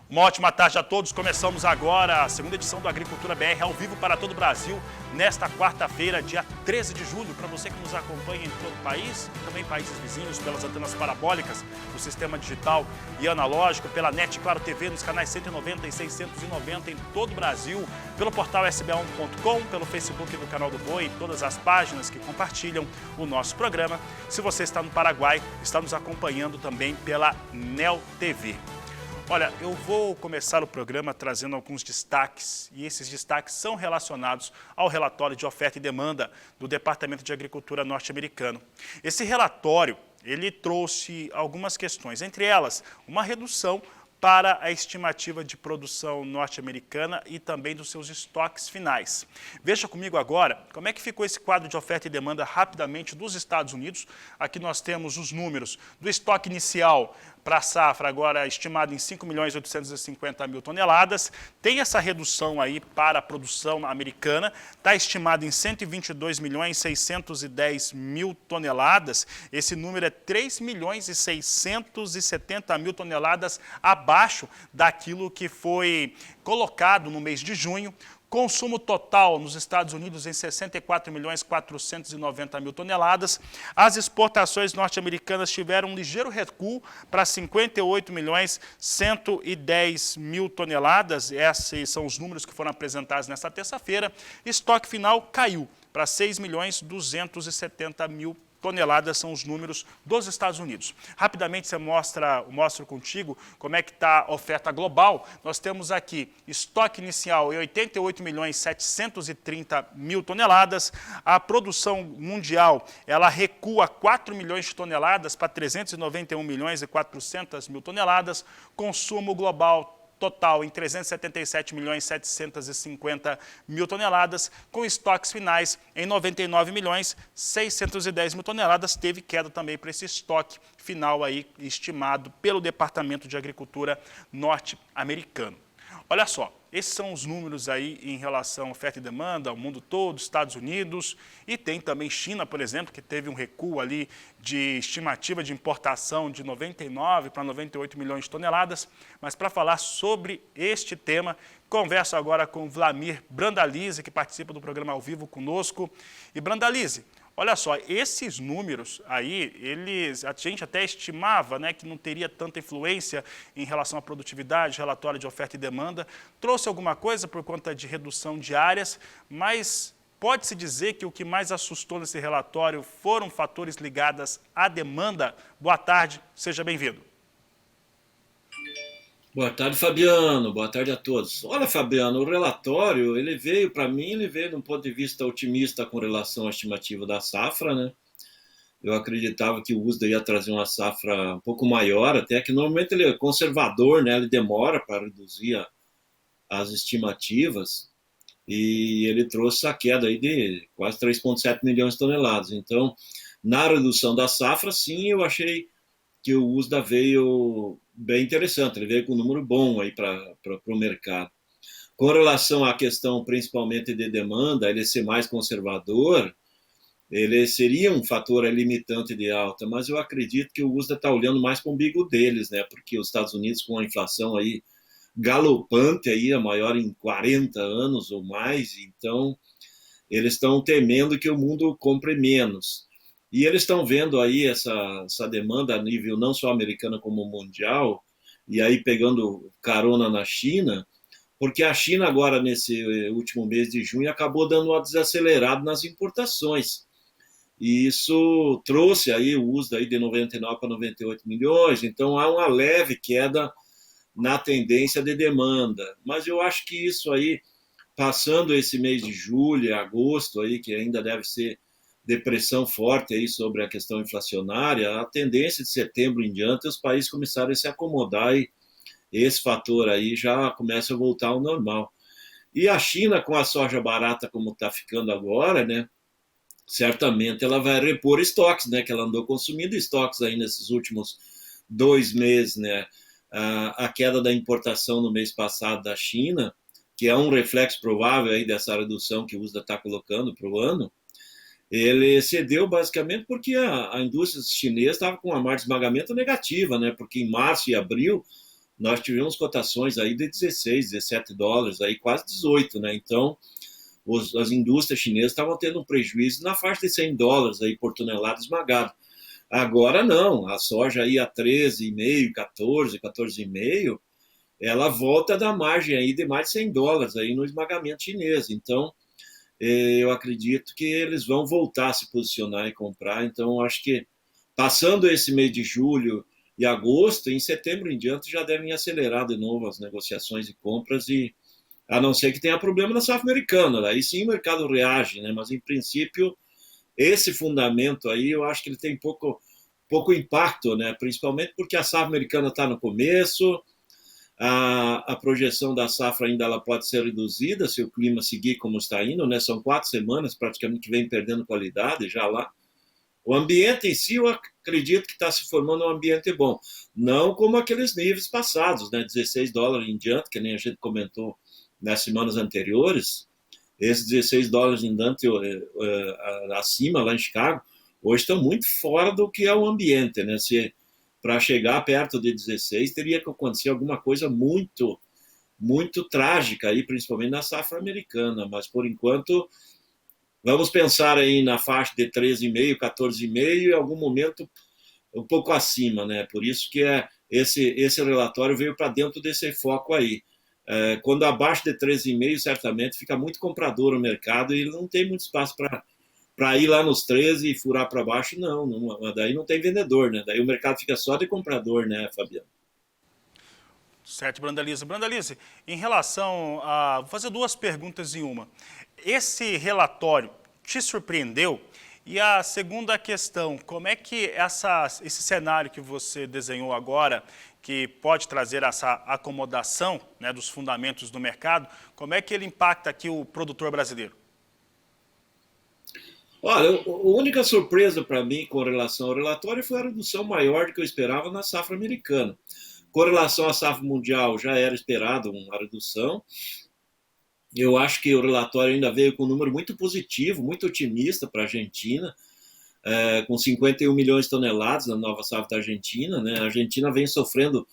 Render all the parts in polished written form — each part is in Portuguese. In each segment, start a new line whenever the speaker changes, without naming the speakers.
Uma ótima tarde a todos. Começamos agora a segunda edição do Agricultura BR ao vivo para todo o Brasil, nesta quarta-feira, dia 13 de julho. Para você que nos acompanha em todo o país, também países vizinhos, pelas antenas parabólicas, do sistema digital e analógico, pela NET Claro TV, nos canais 190 e 690 em todo o Brasil, pelo portal sba1.com, pelo Facebook do Canal do Boi, todas as páginas que compartilham o nosso programa. Se você está no Paraguai, está nos acompanhando também pela NEL TV. Olha, eu vou começar o programa trazendo alguns destaques, e esses destaques são relacionados ao relatório de oferta e demanda do Departamento de Agricultura norte-americano. Esse relatório, ele trouxe algumas questões, entre elas, uma redução para a estimativa de produção norte-americana e também dos seus estoques finais. Veja comigo agora como é que ficou esse quadro de oferta e demanda rapidamente dos Estados Unidos. Aqui nós temos os números do estoque inicial para a safra, agora estimado em 5.850.000 toneladas. Tem essa redução aí para a produção americana, está estimado em 122.610.000 toneladas. Esse número é 3.670.000 toneladas abaixo daquilo que foi colocado no mês de junho. Consumo total nos Estados Unidos em 64.490.000 toneladas. As exportações norte-americanas tiveram um ligeiro recuo para 58.110.000 toneladas. Esses são os números que foram apresentados nesta terça-feira. Estoque final caiu para 6.270.000 toneladas, são os números dos Estados Unidos. Rapidamente eu mostro contigo como é que está a oferta global. Nós temos aqui estoque inicial em 88.730.000 toneladas. A produção mundial, ela recua 4 milhões de toneladas para 391.400.000 toneladas. Consumo global total em 377.750.000 toneladas, com estoques finais em 99.610.000 toneladas. Teve queda também para esse estoque final aí estimado pelo Departamento de Agricultura norte-americano. Olha só, esses são os números aí em relação à oferta e demanda ao mundo todo, Estados Unidos, e tem também China, por exemplo, que teve um recuo ali de estimativa de importação de 99 para 98 milhões de toneladas. Mas para falar sobre este tema, converso agora com Vlamir Brandalize, que participa do programa ao vivo conosco. E Brandalize, olha só, esses números aí, a gente até estimava, né, que não teria tanta influência em relação à produtividade, relatório de oferta e demanda. Trouxe alguma coisa por conta de redução de áreas, mas pode-se dizer que o que mais assustou nesse relatório foram fatores ligados à demanda. Boa tarde, seja bem-vindo.
Boa tarde, Fabiano. Boa tarde a todos. Olha, Fabiano, o relatório, para mim, ele veio de um ponto de vista otimista com relação à estimativa da safra, né? Eu acreditava que o USDA ia trazer uma safra um pouco maior, até que normalmente ele é conservador, né? Ele demora para reduzir as estimativas, e ele trouxe a queda aí de quase 3,7 milhões de toneladas. Então, na redução da safra, sim, eu achei que o USDA veio bem interessante, ele veio com um número bom aí para o mercado. Com relação à questão principalmente de demanda, ele ser mais conservador, ele seria um fator limitante de alta, mas eu acredito que o USDA está olhando mais para o umbigo deles, né? Porque os Estados Unidos, com a inflação aí galopante, aí, a maior em 40 anos ou mais, então eles estão temendo que o mundo compre menos. E eles estão vendo aí essa demanda a nível não só americano como mundial, e aí pegando carona na China, porque a China agora, nesse último mês de junho, acabou dando uma desacelerada nas importações. E isso trouxe aí o uso aí de 99 para 98 milhões, então há uma leve queda na tendência de demanda. Mas eu acho que isso aí, passando esse mês de julho e agosto, aí, que ainda deve ser depressão forte aí sobre a questão inflacionária, a tendência de setembro em diante os países começarem a se acomodar e esse fator aí já começa a voltar ao normal. E a China, com a soja barata como está ficando agora, né, certamente ela vai repor estoques, né, que ela andou consumindo estoques aí nesses últimos 2 meses, né. A queda da importação no mês passado da China, que é um reflexo provável aí dessa redução que o USDA está colocando para o ano, Ele cedeu basicamente porque a indústria chinesa estava com uma margem de esmagamento negativa, né? Porque em março e abril nós tivemos cotações aí de 16, 17 dólares, aí quase 18, né? Então, as indústrias chinesas estavam tendo um prejuízo na faixa de 100 dólares aí por tonelada esmagada. Agora não, a soja aí a 13,5, 14, 14,5, ela volta da margem aí de mais de 100 dólares aí no esmagamento chinês. Então, eu acredito que eles vão voltar a se posicionar e comprar. Então, acho que passando esse mês de julho e agosto, em setembro em diante já devem acelerar de novo as negociações e compras, e a não ser que tenha problema na safra americana. Aí sim o mercado reage, né? Mas em princípio esse fundamento aí eu acho que ele tem pouco impacto, né? Principalmente porque a safra americana está no começo, a projeção da safra ainda ela pode ser reduzida se o clima seguir como está indo, né? São 4 semanas praticamente que vem perdendo qualidade já lá. O ambiente em si, eu acredito que está se formando um ambiente bom. Não como aqueles níveis passados, né? 16 dólares em diante, que nem a gente comentou nas semanas anteriores. Esses 16 dólares em diante acima, lá em Chicago, hoje estão muito fora do que é o ambiente, né? Se para chegar perto de 16, teria que acontecer alguma coisa muito, muito trágica aí, principalmente na safra americana. Mas por enquanto vamos pensar aí na faixa de 13,5, 14,5 e em algum momento um pouco acima, né? Por isso que esse relatório veio para dentro desse foco aí. Quando abaixo de 13,5, certamente fica muito comprador o mercado e não tem muito espaço para ir lá nos 13 e furar para baixo, não. Daí não tem vendedor, né? Daí o mercado fica só de comprador, né, Fabiano?
Certo, Brandalize. Brandalize, em relação a... Vou fazer duas perguntas em uma. Esse relatório te surpreendeu? E a segunda questão, como é que esse cenário que você desenhou agora, que pode trazer essa acomodação, né, dos fundamentos do mercado, como é que ele impacta aqui o produtor brasileiro?
Olha, a única surpresa para mim com relação ao relatório foi a redução maior do que eu esperava na safra americana. Com relação à safra mundial, já era esperado uma redução. Eu acho que o relatório ainda veio com um número muito positivo, muito otimista para a Argentina, com 51 milhões de toneladas na nova safra da Argentina, né? A Argentina vem sofrendo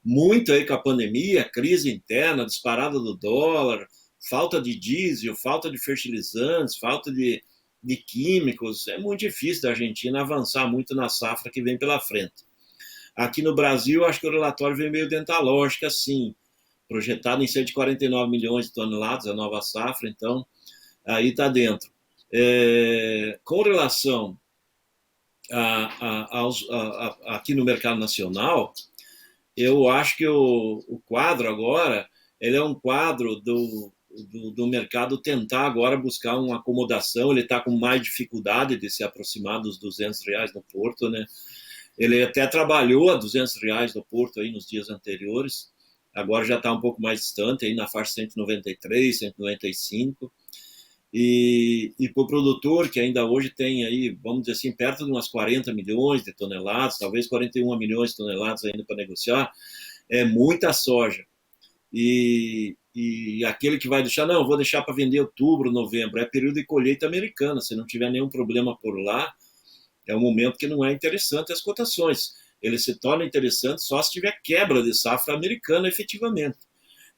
muito aí com a pandemia, crise interna, disparada do dólar, falta de diesel, falta de fertilizantes, falta de químicos. É muito difícil da Argentina avançar muito na safra que vem pela frente. Aqui no Brasil, acho que o relatório vem meio dentro da lógica, sim, projetado em 149 milhões de toneladas, a nova safra, então aí está dentro. Com relação aqui no mercado nacional, eu acho que o quadro agora ele é um quadro do mercado tentar agora buscar uma acomodação. Ele está com mais dificuldade de se aproximar dos R$ 200 no Porto, né? Ele até trabalhou a R$ 200 no Porto aí nos dias anteriores, agora já está um pouco mais distante, aí na faixa 193, 195. E para o produtor, que ainda hoje tem aí, vamos dizer assim, perto de umas 40 milhões de toneladas, talvez 41 milhões de toneladas ainda para negociar, é muita soja. E aquele que vai deixar, não, vou deixar para vender outubro, novembro, é período de colheita americana, se não tiver nenhum problema por lá, é um momento que não é interessante as cotações. Ele se torna interessante só se tiver quebra de safra americana efetivamente.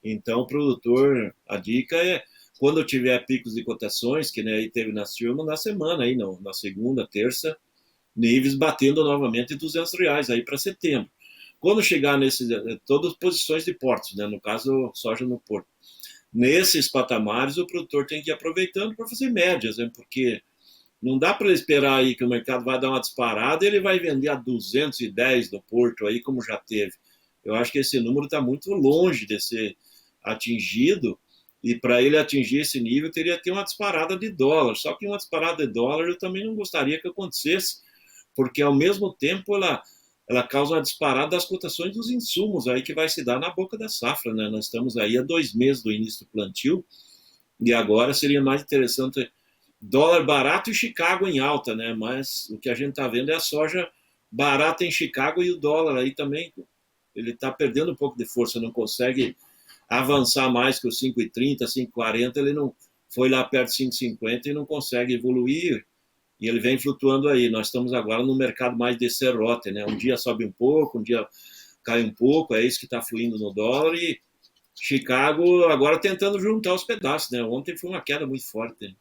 Então, o produtor, a dica é, quando tiver picos de cotações, que né, aí teve na semana, aí, não, na segunda, terça, níveis batendo novamente R$ 200 aí para setembro. Quando chegar nesses, todas as posições de portos, né, no caso, soja no porto, nesses patamares, o produtor tem que ir aproveitando para fazer médias, né, porque não dá para esperar aí que o mercado vai dar uma disparada e ele vai vender a 210 no porto aí, como já teve. Eu acho que esse número está muito longe de ser atingido, e para ele atingir esse nível teria que ter uma disparada de dólar. Só que uma disparada de dólar eu também não gostaria que acontecesse, porque ao mesmo tempo ela causa uma disparada das cotações dos insumos aí que vai se dar na boca da safra, né? Nós estamos aí há 2 meses do início do plantio, e agora seria mais interessante dólar barato e Chicago em alta, né? Mas o que a gente está vendo é a soja barata em Chicago e o dólar aí também, ele está perdendo um pouco de força, não consegue avançar mais que os 5,30, 5,40, ele não foi lá perto de 5,50 e não consegue evoluir. e ele vem flutuando aí. Nós estamos agora no mercado mais de serrote, né? Um dia sobe um pouco, um dia cai um pouco, é isso que está fluindo no dólar, e Chicago agora tentando juntar os pedaços, né? Ontem foi uma queda muito forte.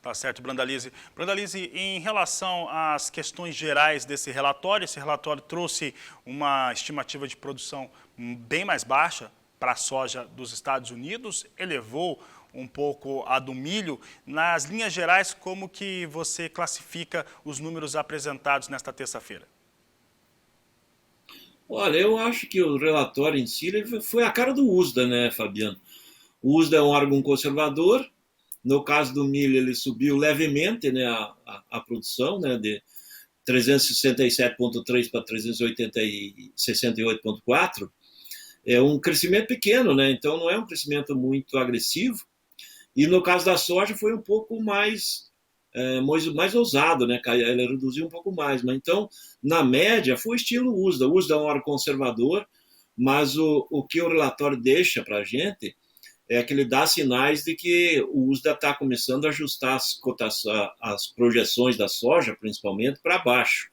Tá certo, Brandalize. Brandalize, em relação às questões gerais desse relatório, esse relatório trouxe uma estimativa de produção bem mais baixa para a soja dos Estados Unidos, elevou um pouco a do milho. Nas linhas gerais, como que você classifica os números apresentados nesta terça-feira?
Olha, eu acho que o relatório em si foi a cara do USDA, né, Fabiano? O USDA é um órgão conservador. No caso do milho, ele subiu levemente, né, a produção, né, de 367,3 para 368,4. É um crescimento pequeno, né? Então não é um crescimento muito agressivo. E no caso da soja foi um pouco mais ousado, né? Ele reduziu um pouco mais. Mas então, na média, foi estilo USDA. O USDA é um órgão conservador, mas o que o relatório deixa para a gente é que ele dá sinais de que o USDA está começando a ajustar as projeções da soja, principalmente, para baixo.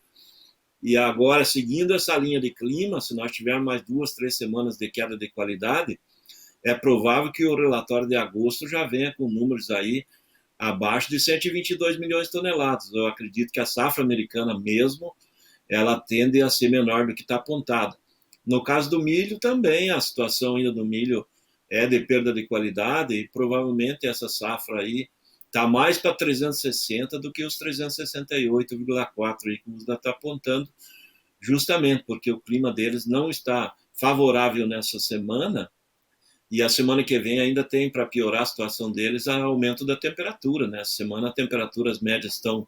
E agora, seguindo essa linha de clima, se nós tivermos mais 2, 3 semanas de queda de qualidade, é provável que o relatório de agosto já venha com números aí abaixo de 122 milhões de toneladas. Eu acredito que a safra americana mesmo, ela tende a ser menor do que está apontada. No caso do milho também, a situação ainda do milho é de perda de qualidade e provavelmente essa safra aí está mais para 360 do que os 368,4 aí que o USDA está apontando, justamente porque o clima deles não está favorável nessa semana, e a semana que vem ainda tem, para piorar a situação deles, o aumento da temperatura, né? Essa semana as temperaturas médias estão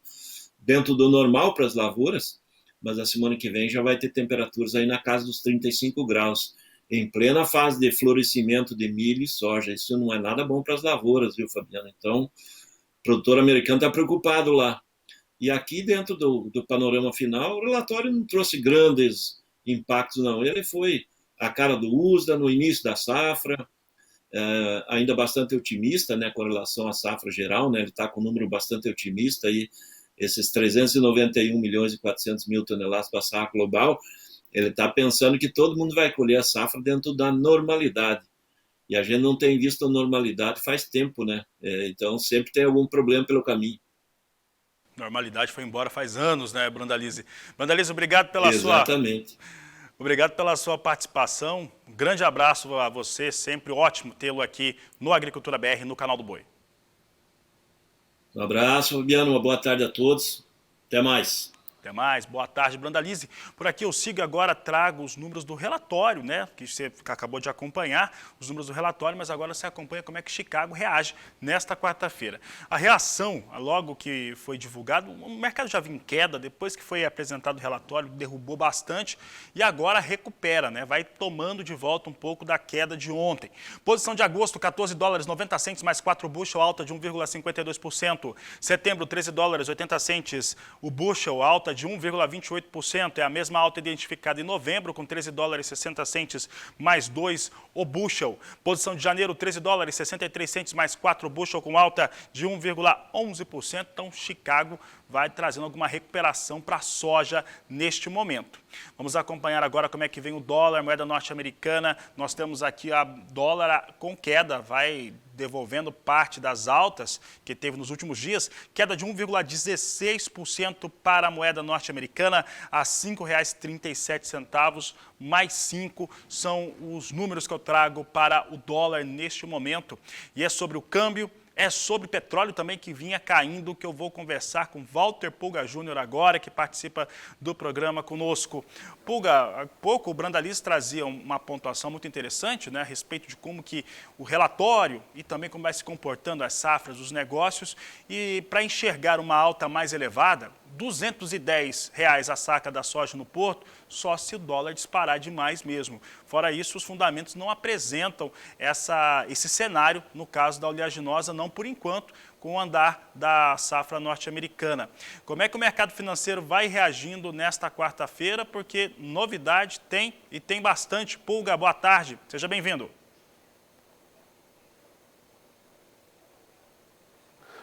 dentro do normal para as lavouras, mas a semana que vem já vai ter temperaturas aí na casa dos 35 graus, em plena fase de florescimento de milho e soja. Isso não é nada bom para as lavouras, viu, Fabiano? Então, o produtor americano está preocupado lá. E aqui, dentro do panorama final, o relatório não trouxe grandes impactos, não. Ele foi a cara do USDA no início da safra, ainda bastante otimista, né, com relação à safra geral, né? Ele está com um número bastante otimista aí, esses 391 milhões e 400 mil toneladas para a safra global. Ele está pensando que todo mundo vai colher a safra dentro da normalidade. E a gente não tem visto a normalidade faz tempo, né? Então sempre tem algum problema pelo caminho.
Normalidade foi embora faz anos, né, Brandalize? Brandalize, obrigado pela
Exatamente.
Obrigado pela sua participação. Um grande abraço a você, sempre ótimo tê-lo aqui no Agricultura BR, no canal do Boi.
Um abraço, Fabiano, uma boa tarde a todos. Até mais.
Até mais, boa tarde, Brandalize. Por aqui eu sigo agora, trago os números do relatório, né? Que você acabou de acompanhar, os números do relatório, mas agora você acompanha como é que Chicago reage nesta quarta-feira. A reação, logo que foi divulgado, o mercado já vinha em queda, depois que foi apresentado o relatório, derrubou bastante e agora recupera, né? Vai tomando de volta um pouco da queda de ontem. Posição de agosto, 14 dólares 90 centes mais 4 bushel, alta de 1,52%. Setembro, 13 dólares 80 centes o bushel, alta de 1,28%, é a mesma alta identificada em novembro, com 13 dólares 60 centes mais 2 o bushel. Posição de janeiro, 13 dólares 63 centes mais 4 bushel, com alta de 1,11%. Então, Chicago vai trazendo alguma recuperação para a soja neste momento. Vamos acompanhar agora como é que vem o dólar, moeda norte-americana. Nós temos aqui a dólar com queda, vai devolvendo parte das altas que teve nos últimos dias, queda de 1,16% para a moeda norte-americana a R$ 5,37, mais 5 são os números que eu trago para o dólar neste momento. E é sobre o câmbio, é sobre petróleo também, que vinha caindo, que eu vou conversar com Walter Pulga Júnior agora, que participa do programa conosco. Pulga, há pouco o Brandalize trazia uma pontuação muito interessante, né, a respeito de como que o relatório e também como vai se comportando as safras, os negócios, e para enxergar uma alta mais elevada, R$ 210 a saca da soja no porto, só se o dólar disparar demais mesmo. Fora isso, os fundamentos não apresentam esse cenário, no caso da oleaginosa, não por enquanto, com o andar da safra norte-americana. Como é que o mercado financeiro vai reagindo nesta quarta-feira? Porque novidade tem e tem bastante. Pulga, boa tarde, seja bem-vindo.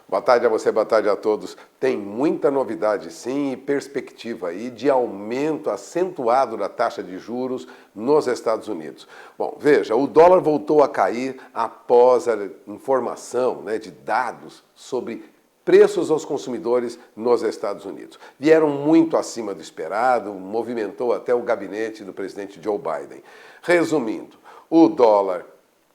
Boa tarde a você, boa tarde a todos. Tem muita novidade sim e perspectiva aí de aumento acentuado da taxa de juros nos Estados Unidos. Bom, veja, o dólar voltou a cair após a informação de dados sobre preços aos consumidores nos Estados Unidos. Vieram muito acima do esperado, movimentou até o gabinete do presidente Joe Biden. Resumindo, o dólar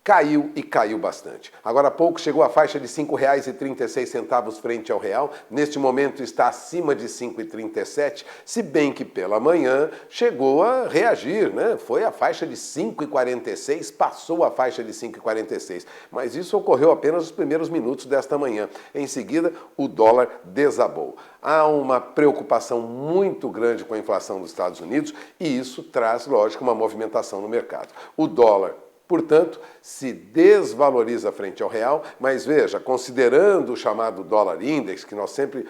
caiu e caiu bastante. Agora há pouco chegou à faixa de R$ 5,36 frente ao real. Neste momento está acima de 5,37, se bem que pela manhã chegou a reagir, Foi a faixa de 5,46, passou a faixa de 5,46. Mas isso ocorreu apenas nos primeiros minutos desta manhã. Em seguida, o dólar desabou. Há uma preocupação muito grande com a inflação dos Estados Unidos e isso traz, lógico, uma movimentação no mercado. O dólar, portanto, se desvaloriza frente ao real, mas veja, considerando o chamado dólar index, que nós sempre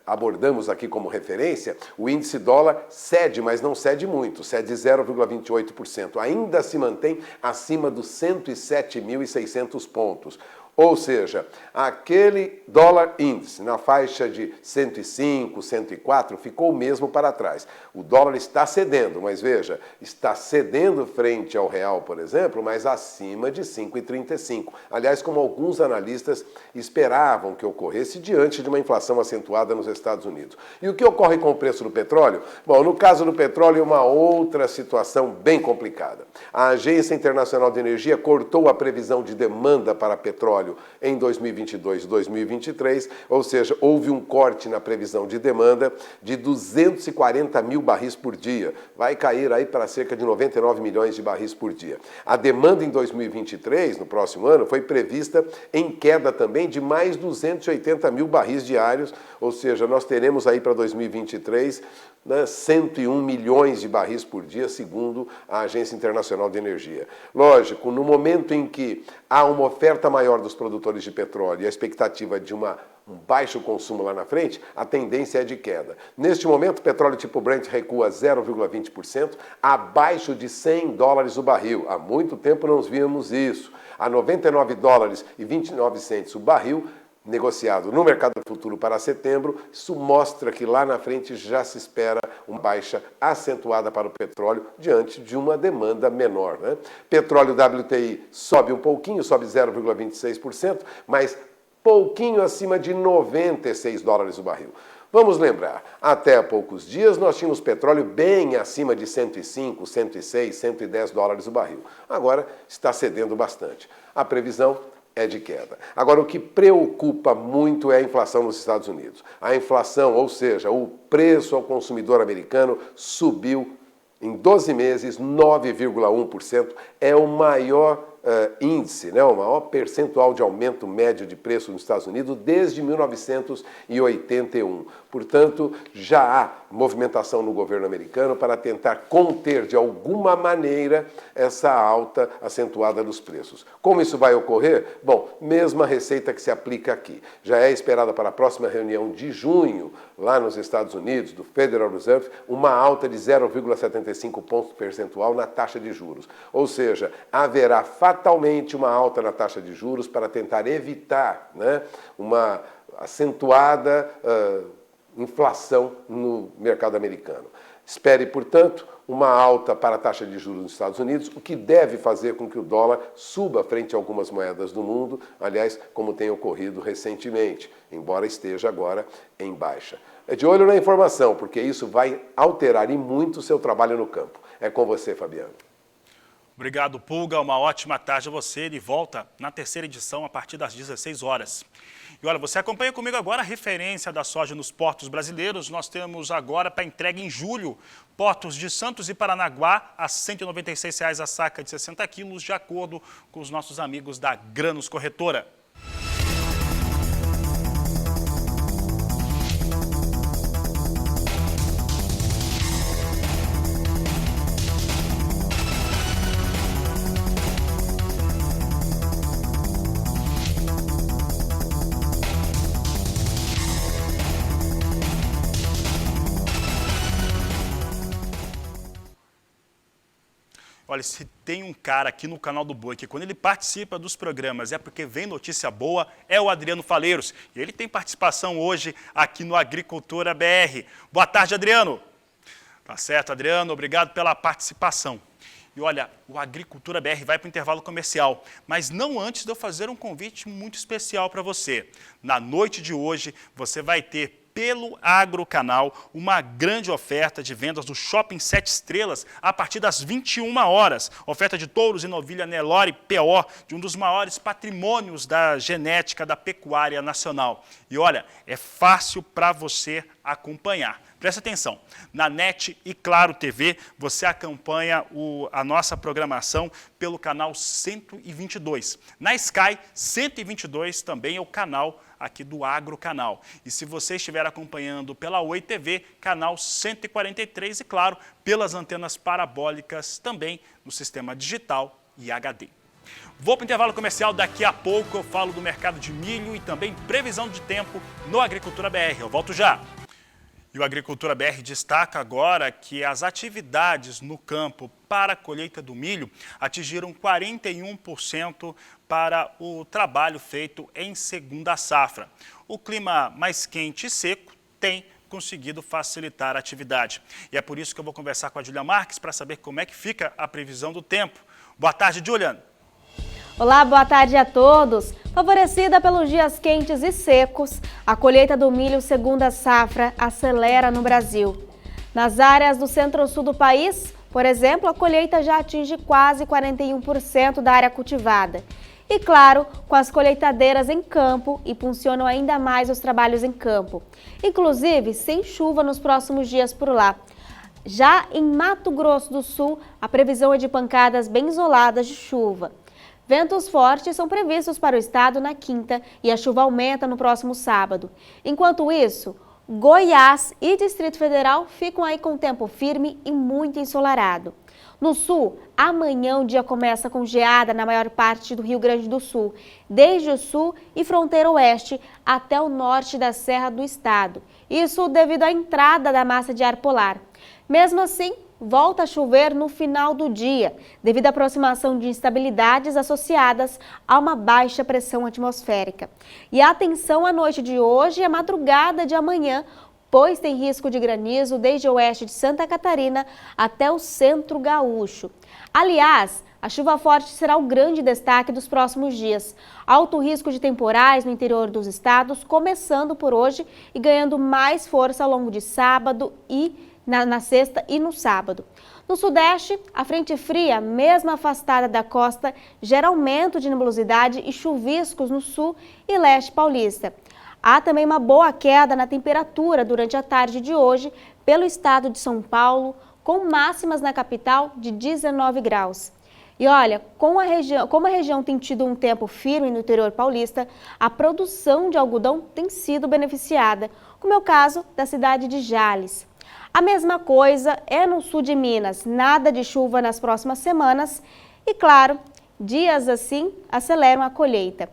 abordamos aqui como referência, o índice dólar cede, mas não cede muito, cede 0,28%. Ainda se mantém acima dos 107.600 pontos. Ou seja, aquele dólar índice na faixa de 105, 104 ficou mesmo para trás. O dólar está cedendo, mas veja, está cedendo frente ao real, por exemplo, mas acima de 5,35. Aliás, como alguns analistas esperavam que ocorresse diante de uma inflação acentuada nos Estados Unidos. E o que ocorre com o preço do petróleo? Bom, no caso do petróleo, uma outra situação bem complicada. A Agência Internacional de Energia cortou a previsão de demanda para petróleo em 2022 e 2023, ou seja, houve um corte na previsão de demanda de 240 mil barris por dia. Vai cair aí para cerca de 99 milhões de barris por dia. A demanda em 2023, no próximo ano, foi prevista em queda também de mais 280 mil barris diários, ou seja, nós teremos aí para 2023 101 milhões de barris por dia, segundo a Agência Internacional de Energia. Lógico, no momento em que há uma oferta maior dos produtores de petróleo e a expectativa de um baixo consumo lá na frente, a tendência é de queda. Neste momento, o petróleo tipo Brent recua 0,20%, abaixo de $100 o barril. Há muito tempo não víamos isso. A 99 dólares e 29 centes o barril, negociado no mercado futuro para setembro, isso mostra que lá na frente já se espera uma baixa acentuada para o petróleo diante de uma demanda menor. Petróleo WTI sobe um pouquinho, sobe 0,26%, mas pouquinho acima de 96 dólares o barril. Vamos lembrar, até há poucos dias nós tínhamos petróleo bem acima de 105, 106, 110 dólares o barril. Agora está cedendo bastante. A previsão é de queda. Agora, o que preocupa muito é a inflação nos Estados Unidos. A inflação, ou seja, o preço ao consumidor americano subiu em 12 meses 9,1%. É o maior índice, o maior percentual de aumento médio de preço nos Estados Unidos desde 1981. Portanto, já há movimentação no governo americano para tentar conter de alguma maneira essa alta acentuada dos preços. Como isso vai ocorrer? Bom, mesma receita que se aplica aqui. Já é esperada para a próxima reunião de junho, lá nos Estados Unidos, do Federal Reserve, uma alta de 0,75 pontos percentual na taxa de juros. Ou seja, haverá fatalmente uma alta na taxa de juros para tentar evitar uma acentuada inflação no mercado americano. Espere, portanto, uma alta para a taxa de juros nos Estados Unidos, o que deve fazer com que o dólar suba frente a algumas moedas do mundo, aliás, como tem ocorrido recentemente, embora esteja agora em baixa. É de olho na informação, porque isso vai alterar e muito o seu trabalho no campo. É com você, Fabiano.
Obrigado, Pulga. Uma ótima tarde a você. Ele volta na terceira edição a partir das 16 horas. E olha, você acompanha comigo agora a referência da soja nos portos brasileiros. Nós temos agora para entrega em julho, portos de Santos e Paranaguá a R$ 196 a saca de 60 quilos, de acordo com os nossos amigos da Grãos Corretora. Olha, se tem um cara aqui no canal do Boi que quando ele participa dos programas é porque vem notícia boa, é o Adriano Faleiros. E ele tem participação hoje aqui no Agricultura BR. Boa tarde, Adriano. Tá certo, Adriano, obrigado pela participação. E olha, o Agricultura BR vai para o intervalo comercial, mas não antes de eu fazer um convite muito especial para você. Na noite de hoje, você vai ter pelo Agrocanal uma grande oferta de vendas do Shopping 7 Estrelas a partir das 21 horas. Oferta de touros e novilha Nelore PO, de um dos maiores patrimônios da genética da pecuária nacional. E olha, é fácil para você acompanhar. Presta atenção, na NET e Claro TV, você acompanha a nossa programação pelo canal 122. Na Sky 122 também é o canal aqui do Agrocanal. E se você estiver acompanhando pela Oi TV, canal 143 e, claro, pelas antenas parabólicas também no sistema digital e HD. Vou para o intervalo comercial, daqui a pouco eu falo do mercado de milho e também previsão de tempo no Agricultura BR. Eu volto já. E o Agricultura BR destaca agora que as atividades no campo para a colheita do milho atingiram 41% para o trabalho feito em segunda safra. O clima mais quente e seco tem conseguido facilitar a atividade. E é por isso que eu vou conversar com a Julia Marques para saber como é que fica a previsão do tempo. Boa tarde, Julian.
Olá, boa tarde a todos. Favorecida pelos dias quentes e secos, a colheita do milho segunda safra acelera no Brasil. Nas áreas do centro-sul do país, por exemplo, a colheita já atinge quase 41% da área cultivada. E claro, com as colheitadeiras em campo, impulsionam ainda mais os trabalhos em campo. Inclusive, sem chuva nos próximos dias por lá. Já em Mato Grosso do Sul, a previsão é de pancadas bem isoladas de chuva. Ventos fortes são previstos para o estado na quinta e a chuva aumenta no próximo sábado. Enquanto isso, Goiás e Distrito Federal ficam aí com tempo firme e muito ensolarado. No sul, amanhã o dia começa com geada na maior parte do Rio Grande do Sul, desde o sul e fronteira oeste até o norte da serra do estado. Isso devido à entrada da massa de ar polar. Mesmo assim, volta a chover no final do dia, devido à aproximação de instabilidades associadas a uma baixa pressão atmosférica. E atenção à noite de hoje e à madrugada de amanhã, pois tem risco de granizo desde o oeste de Santa Catarina até o centro gaúcho. Aliás, a chuva forte será o grande destaque dos próximos dias. Alto risco de temporais no interior dos estados, começando por hoje e ganhando mais força ao longo de sábado e na sexta e no sábado. No sudeste, a frente fria, mesmo afastada da costa, gera aumento de nebulosidade e chuviscos no sul e leste paulista. Há também uma boa queda na temperatura durante a tarde de hoje pelo estado de São Paulo, com máximas na capital de 19 graus. E olha, como a região tem tido um tempo firme no interior paulista, a produção de algodão tem sido beneficiada, como é o caso da cidade de Jales. A mesma coisa é no sul de Minas, nada de chuva nas próximas semanas e, claro, dias assim aceleram a colheita.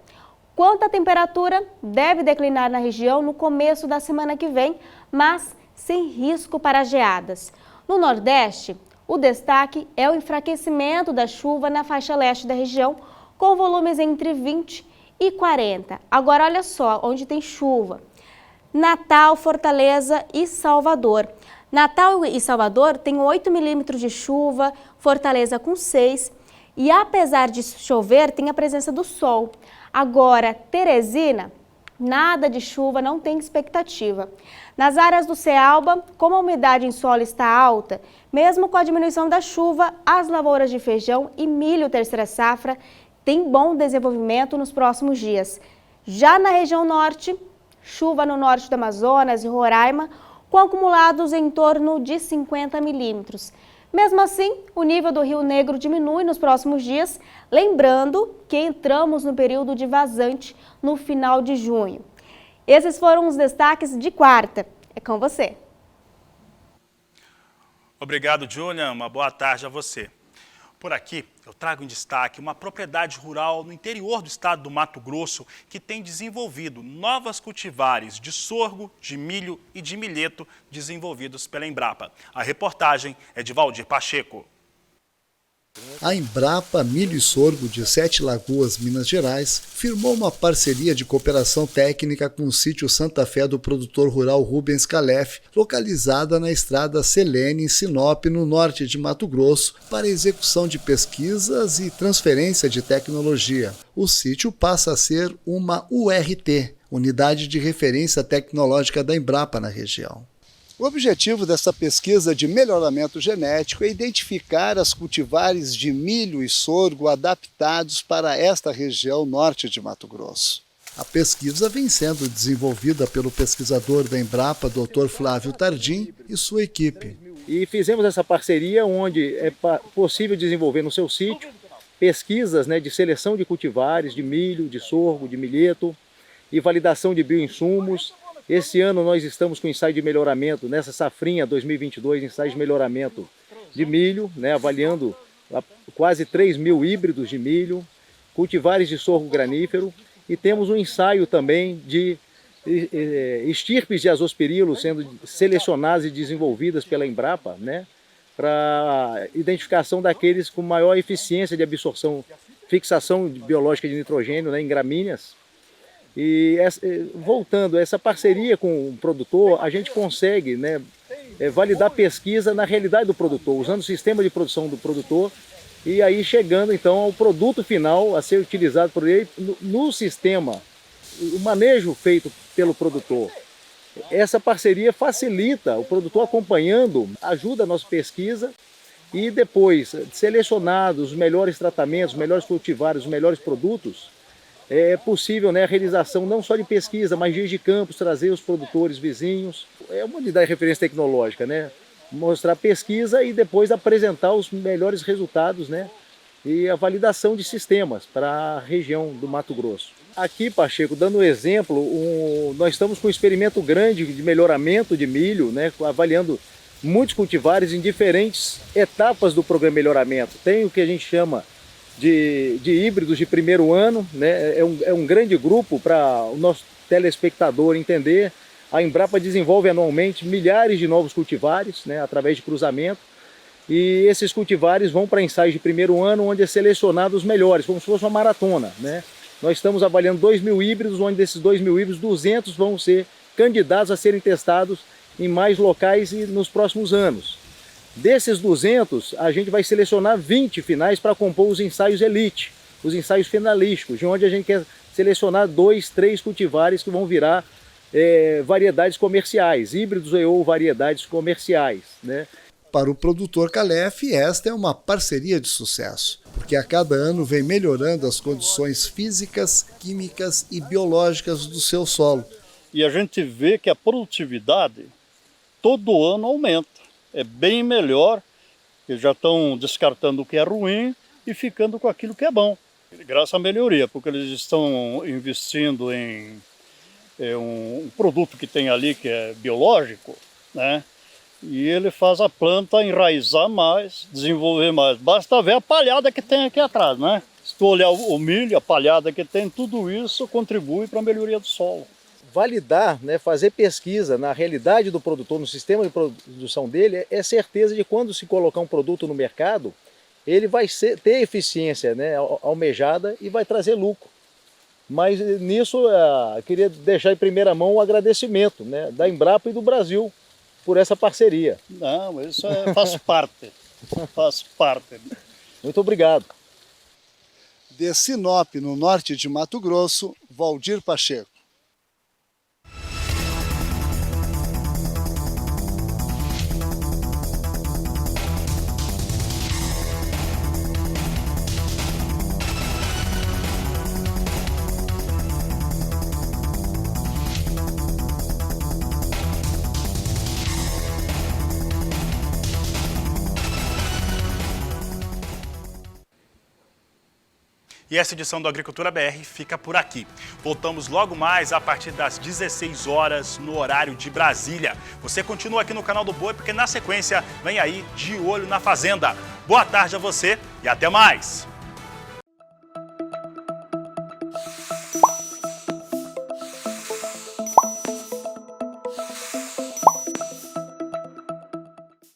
Quanto à temperatura, deve declinar na região no começo da semana que vem, mas sem risco para geadas. No Nordeste, o destaque é o enfraquecimento da chuva na faixa leste da região, com volumes entre 20 e 40. Agora, olha só onde tem chuva: Natal, Fortaleza e Salvador. Natal e Salvador tem 8 milímetros de chuva, Fortaleza com 6 e, apesar de chover, tem a presença do sol. Agora, Teresina, nada de chuva, não tem expectativa. Nas áreas do Cealba, como a umidade em solo está alta, mesmo com a diminuição da chuva, as lavouras de feijão e milho terceira safra têm bom desenvolvimento nos próximos dias. Já na região norte, chuva no norte do Amazonas e Roraima, com acumulados em torno de 50 milímetros. Mesmo assim, o nível do Rio Negro diminui nos próximos dias, lembrando que entramos no período de vazante no final de junho. Esses foram os destaques de quarta. É com você.
Obrigado, Julian. Uma boa tarde a você. Por aqui, eu trago em destaque uma propriedade rural no interior do estado do Mato Grosso que tem desenvolvido novas cultivares de sorgo, de milho e de milheto desenvolvidos pela Embrapa. A reportagem é de Valdir Pacheco.
A Embrapa Milho e Sorgo de Sete Lagoas, Minas Gerais, firmou uma parceria de cooperação técnica com o sítio Santa Fé do produtor rural Rubens Calef, localizada na estrada Selene, em Sinop, no norte de Mato Grosso, para execução de pesquisas e transferência de tecnologia. O sítio passa a ser uma URT, Unidade de Referência Tecnológica da Embrapa na região. O objetivo dessa pesquisa de melhoramento genético é identificar as cultivares de milho e sorgo adaptados para esta região norte de Mato Grosso. A pesquisa vem sendo desenvolvida pelo pesquisador da Embrapa, Dr. Flávio Tardim, e sua equipe.
E fizemos essa parceria onde é possível desenvolver no seu sítio pesquisas, de seleção de cultivares, de milho, de sorgo, de milheto e validação de bioinsumos. Esse ano nós estamos com ensaio de melhoramento, nessa safrinha 2022, ensaio de melhoramento de milho, avaliando quase 3.000 híbridos de milho, cultivares de sorgo granífero, e temos um ensaio também de estirpes de azospirilo sendo selecionadas e desenvolvidas pela Embrapa, para identificação daqueles com maior eficiência de absorção, fixação biológica de nitrogênio em gramíneas. E voltando, essa parceria com o produtor, a gente consegue validar pesquisa na realidade do produtor, usando o sistema de produção do produtor e aí chegando então ao produto final a ser utilizado por ele no sistema, o manejo feito pelo produtor. Essa parceria facilita o produtor acompanhando, ajuda a nossa pesquisa e depois, selecionados os melhores tratamentos, os melhores cultivares, os melhores produtos, é possível a realização não só de pesquisa, mas dias de campos, trazer os produtores vizinhos. É uma unidade de referência tecnológica, mostrar pesquisa e depois apresentar os melhores resultados, e a validação de sistemas para a região do Mato Grosso. Aqui, Pacheco, dando um exemplo, nós estamos com um experimento grande de melhoramento de milho, avaliando muitos cultivares em diferentes etapas do programa de melhoramento. Tem o que a gente chama de híbridos de primeiro ano, é um grande grupo para o nosso telespectador entender. A Embrapa desenvolve anualmente milhares de novos cultivares, através de cruzamento, e esses cultivares vão para ensaios de primeiro ano, onde é selecionado os melhores, como se fosse uma maratona. Nós estamos avaliando 2.000 híbridos, onde desses 2.000 híbridos, 200 vão ser candidatos a serem testados em mais locais e nos próximos anos. Desses 200, a gente vai selecionar 20 finais para compor os ensaios elite, os ensaios finalísticos, de onde a gente quer selecionar 2, 3 cultivares que vão virar variedades comerciais, híbridos ou variedades comerciais.
Para o produtor Calef, esta é uma parceria de sucesso, porque a cada ano vem melhorando as condições físicas, químicas e biológicas do seu solo.
E a gente vê que a produtividade todo ano aumenta. É bem melhor, eles já estão descartando o que é ruim e ficando com aquilo que é bom. Graças à melhoria, porque eles estão investindo em um produto que tem ali que é biológico, e ele faz a planta enraizar mais, desenvolver mais. Basta ver a palhada que tem aqui atrás, Se tu olhar o milho, a palhada que tem, tudo isso contribui para a melhoria do solo.
Validar, fazer pesquisa na realidade do produtor, no sistema de produção dele, é certeza de quando se colocar um produto no mercado, ele vai ter eficiência almejada e vai trazer lucro. Mas nisso, eu queria deixar em primeira mão o agradecimento da Embrapa e do Brasil por essa parceria.
Não, isso faz parte, faz parte.
Muito obrigado.
De Sinop, no norte de Mato Grosso, Valdir Pacheco.
E essa edição do Agricultura BR fica por aqui. Voltamos logo mais a partir das 16 horas no horário de Brasília. Você continua aqui no canal do Boi, porque na sequência vem aí De Olho na Fazenda. Boa tarde a você e até mais!